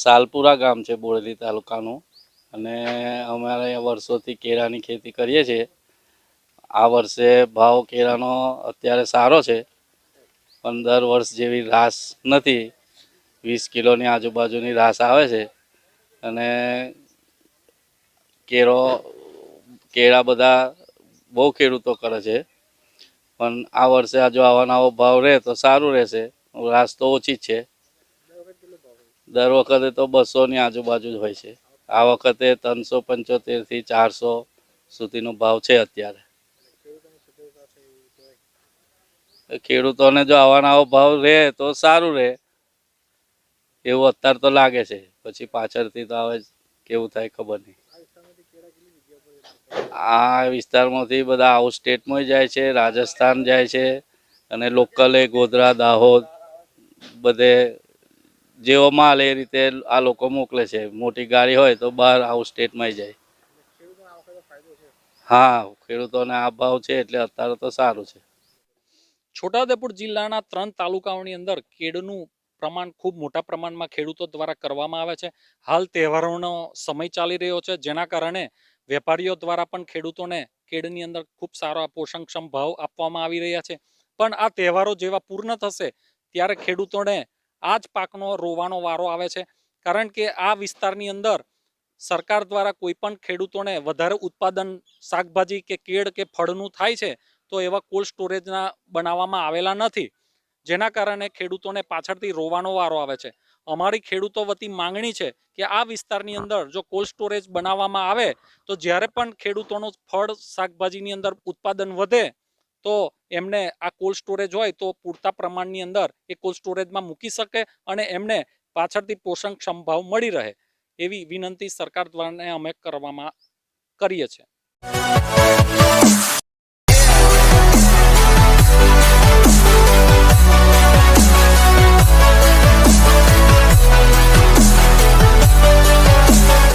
સાલપુરા ગામ છે બોડેલી તાલુકાનું અને અમારે અહીંયા વર્ષોથી કેળાની ખેતી કરીએ છીએ। આ વર્ષે ભાવ કેળાનો અત્યારે સારો છે, પણ દર વર્ષ જેવી રાસ નથી। 20 કિલોની આજુબાજુની રાસ આવે છે અને કેળા બધા બહુ ખેડૂતો કરે છે, પણ આ વર્ષે જો આવો નવો ભાવ રહે તો સારું રહેશે। રાસ તો ઓછી જ છે, દર વખતે તો 200ની આજુબાજુ જ હોય છે। આ વખતે 375 થી 400 સુધીનો ભાવ છે અત્યારે। ખેડૂતોને જો આવા નવો ભાવ રહે તો સારું રહે એવું અત્યારે તો લાગે છે, પછી પાછળથી તો હવે કેવું થાય ખબર નહીં। આ વિસ્તારમાંથી બધા આઉટ સ્ટેટમાં જાય છે, રાજસ્થાન જાય છે અને લોકલે ગોધરા દાહોદ બધે જેવો માલ એ રીતે આ લોકો મોકલે છે। મોટી ગાડી હોય તો બહાર આઉટ સ્ટેટમાં જાય। હા, ખેડૂતોને આ ભાવ છે એટલે અત્યારે તો સારું છે। છોટાઉદેપુર જિલ્લાના 3 તાલુકાઓની અંદર કેળનું પ્રમાણ ખૂબ મોટા પ્રમાણમાં ખેડૂતો દ્વારા કરવામાં આવે છે। હાલ તહેવારોનો સમય ચાલી રહ્યો છે, જેના કારણે વેપારીઓ દ્વારા પણ ખેડૂતોને કેળની અંદર ખૂબ સારા પોષણક્ષમ ભાવ આપવામાં આવી રહ્યા છે। પણ આ તહેવારો જેવા પૂર્ણ થશે ત્યારે ખેડૂતોને આ જ પાકનો રોવાનો વારો આવે છે, કારણ કે આ વિસ્તારની અંદર સરકાર દ્વારા કોઈ પણ ખેડૂતોને વધારે ઉત્પાદન શાકભાજી કે કેળ કે ફળનું થાય છે તો એવા કોલ્ડ સ્ટોરેજના બનાવવામાં આવેલા નથી, જેના કારણે ખેડૂતોને પાછળથી રોવાનો વારો આવે છે। અમારી ખેડૂતો વતી માંગણી છે કે આ વિસ્તારની અંદર જો કોલ્ડ સ્ટોરેજ બનાવવામાં આવે તો જ્યારે પણ ખેડૂતોનું ફળ શાકભાજીની અંદર ઉત્પાદન વધે તો એમને આ કોલ્ડ સ્ટોરેજ હોય તો પૂરતા પ્રમાણની અંદર એ કોલ્ડ સ્ટોરેજમાં મૂકી શકે અને એમને પાછળથી પોષણક્ષમ ભાવ મળી રહે એવી વિનંતી સરકાર દ્વારા અમે કરીએ છીએ।